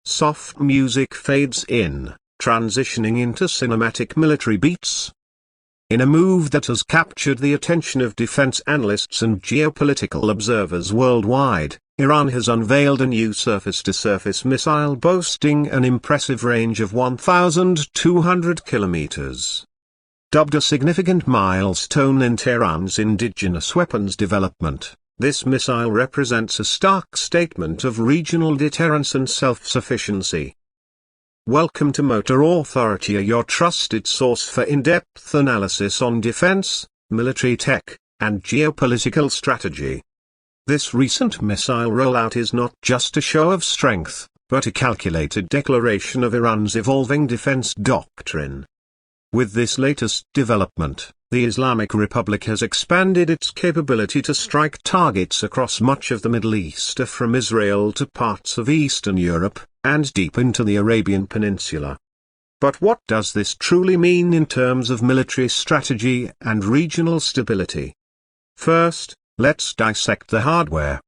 soft music fades in, transitioning into cinematic military beats. In a move that has captured the attention of defense analysts and geopolitical observers worldwide, Iran has unveiled a new surface-to-surface missile boasting an impressive range of 1,200 kilometers. Dubbed a significant milestone in Tehran's indigenous weapons development, this missile represents a stark statement of regional deterrence and self-sufficiency. Welcome to Motor Authority, your trusted source for in-depth analysis on defense, military tech, and geopolitical strategy. This recent missile rollout is not just a show of strength, but a calculated declaration of Iran's evolving defense doctrine. With this latest development, the Islamic Republic has expanded its capability to strike targets across much of the Middle East, from Israel to parts of Eastern Europe, and deep into the Arabian Peninsula. But what does this truly mean in terms of military strategy and regional stability? First, let's dissect the hardware.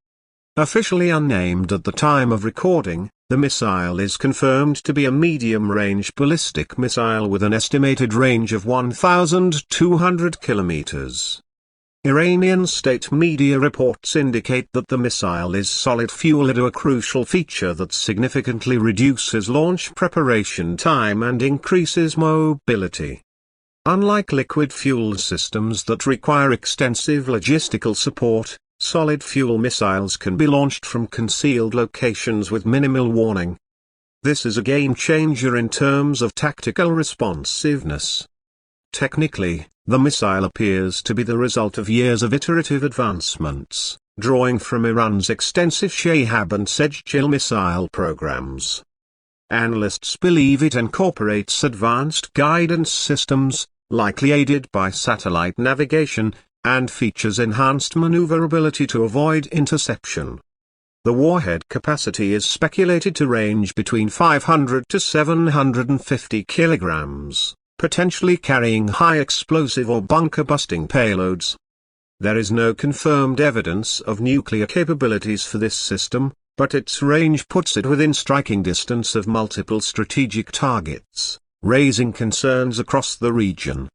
Officially unnamed at the time of recording, the missile is confirmed to be a medium-range ballistic missile with an estimated range of 1,200 kilometers. Iranian state media reports indicate that the missile is solid-fueled, a crucial feature that significantly reduces launch preparation time and increases mobility. Unlike liquid fuel systems that require extensive logistical support, solid-fuel missiles can be launched from concealed locations with minimal warning. This is a game-changer in terms of tactical responsiveness. Technically, the missile appears to be the result of years of iterative advancements, drawing from Iran's extensive Shahab and Sejjil missile programs. Analysts believe it incorporates advanced guidance systems, likely aided by satellite navigation, and features enhanced maneuverability to avoid interception. The warhead capacity is speculated to range between 500 to 750 kilograms, potentially carrying high explosive or bunker-busting payloads. There is no confirmed evidence of nuclear capabilities for this system, but its range puts it within striking distance of multiple strategic targets, raising concerns across the region.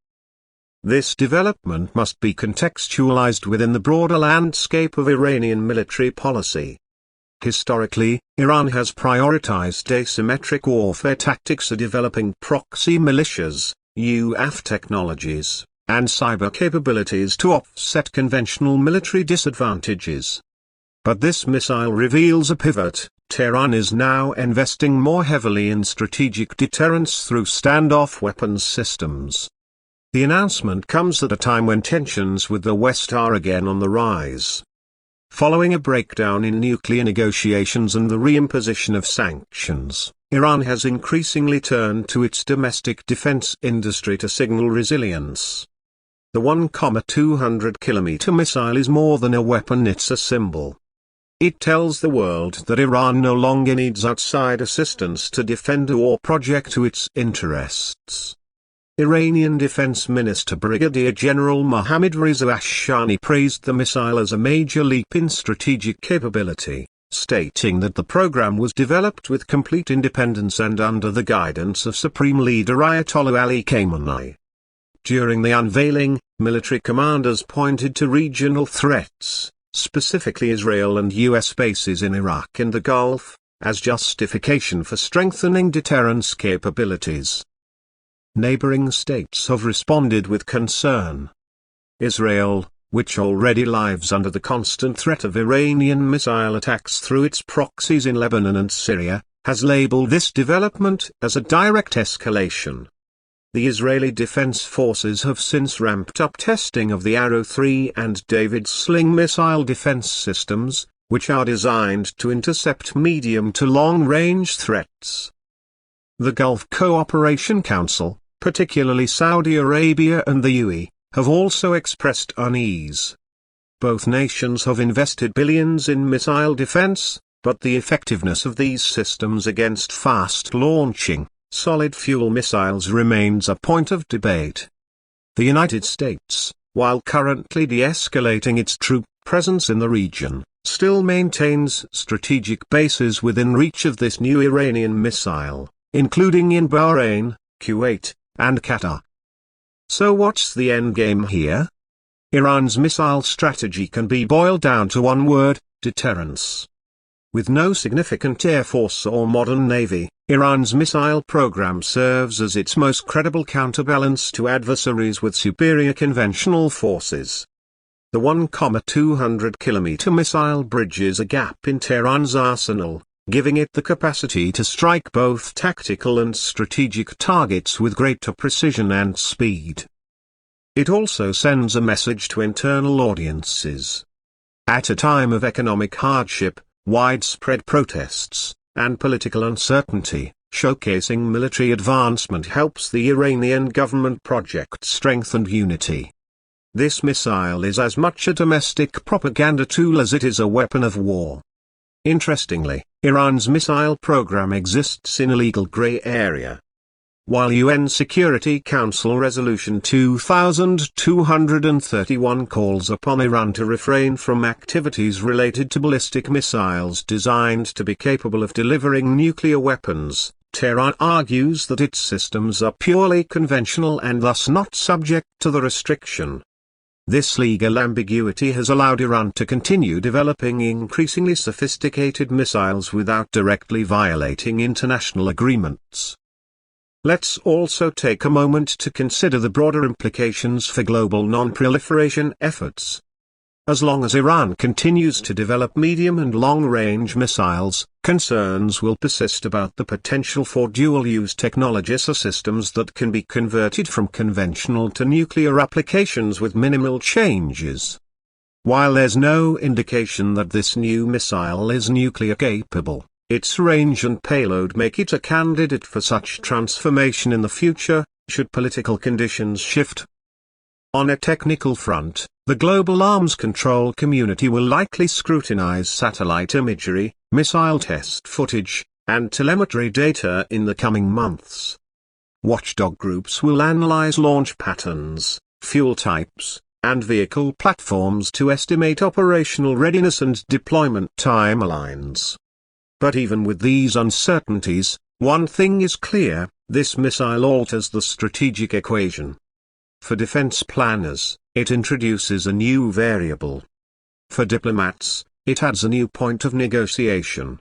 This development must be contextualized within the broader landscape of Iranian military policy. Historically, Iran has prioritized asymmetric warfare tactics, developing proxy militias, UAF technologies, and cyber capabilities to offset conventional military disadvantages. But this missile reveals a pivot. Tehran is now investing more heavily in strategic deterrence through standoff weapons systems. The announcement comes at a time when tensions with the West are again on the rise. Following a breakdown in nuclear negotiations and the reimposition of sanctions, Iran has increasingly turned to its domestic defense industry to signal resilience. The 1,200 kilometer missile is more than a weapon, it's a symbol. It tells the world that Iran no longer needs outside assistance to defend a war project to its interests. Iranian Defense Minister Brigadier General Mohammad Reza Ashshani praised the missile as a major leap in strategic capability, stating that the program was developed with complete independence and under the guidance of Supreme Leader Ayatollah Ali Khamenei. During the unveiling, military commanders pointed to regional threats, specifically Israel and U.S. bases in Iraq and the Gulf, as justification for strengthening deterrence capabilities. Neighboring states have responded with concern. Israel, which already lives under the constant threat of Iranian missile attacks through its proxies in Lebanon and Syria, has labeled this development as a direct escalation. The Israeli Defense Forces have since ramped up testing of the Arrow 3 and David's Sling missile defense systems, which are designed to intercept medium to long-range threats. The Gulf Cooperation Council, particularly Saudi Arabia and the UAE, have also expressed unease. Both nations have invested billions in missile defense, but the effectiveness of these systems against fast-launching, solid-fuel missiles remains a point of debate. The United States, while currently de-escalating its troop presence in the region, still maintains strategic bases within reach of this new Iranian missile, including in Bahrain, Kuwait, and Qatar. So what's the endgame here? Iran's missile strategy can be boiled down to one word: deterrence. With no significant air force or modern navy, Iran's missile program serves as its most credible counterbalance to adversaries with superior conventional forces. The 1,200-kilometer missile bridges a gap in Tehran's arsenal, giving it the capacity to strike both tactical and strategic targets with greater precision and speed. It also sends a message to internal audiences. At a time of economic hardship, widespread protests, and political uncertainty, showcasing military advancement helps the Iranian government project strength and unity. This missile is as much a domestic propaganda tool as it is a weapon of war. Interestingly, Iran's missile program exists in a legal gray area. While UN Security Council Resolution 2231 calls upon Iran to refrain from activities related to ballistic missiles designed to be capable of delivering nuclear weapons, Tehran argues that its systems are purely conventional and thus not subject to the restriction. This legal ambiguity has allowed Iran to continue developing increasingly sophisticated missiles without directly violating international agreements. Let's also take a moment to consider the broader implications for global non-proliferation efforts. As long as Iran continues to develop medium and long-range missiles, concerns will persist about the potential for dual-use technologies or systems that can be converted from conventional to nuclear applications with minimal changes. While there's no indication that this new missile is nuclear-capable, its range and payload make it a candidate for such transformation in the future, should political conditions shift. On a technical front, the global arms control community will likely scrutinize satellite imagery, missile test footage, and telemetry data in the coming months. Watchdog groups will analyze launch patterns, fuel types, and vehicle platforms to estimate operational readiness and deployment timelines. But even with these uncertainties, one thing is clear: this missile alters the strategic equation. For defense planners, it introduces a new variable. For diplomats, it adds a new point of negotiation.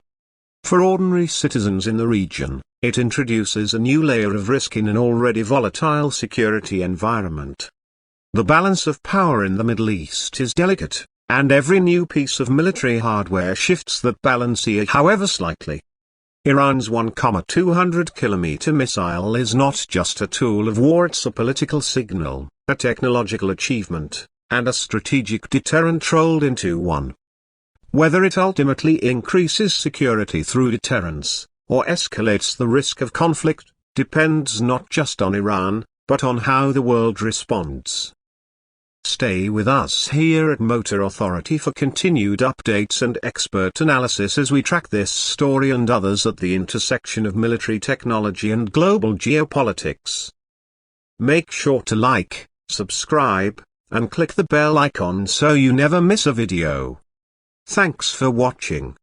For ordinary citizens in the region, it introduces a new layer of risk in an already volatile security environment. The balance of power in the Middle East is delicate, and every new piece of military hardware shifts that balance however slightly. Iran's 1,200-kilometer missile is not just a tool of war, it's a political signal, a technological achievement, and a strategic deterrent rolled into one. Whether it ultimately increases security through deterrence, or escalates the risk of conflict, depends not just on Iran, but on how the world responds. Stay with us here at Motor Authority for continued updates and expert analysis as we track this story and others at the intersection of military technology and global geopolitics. Make sure to like, subscribe, and click the bell icon so you never miss a video. Thanks for watching.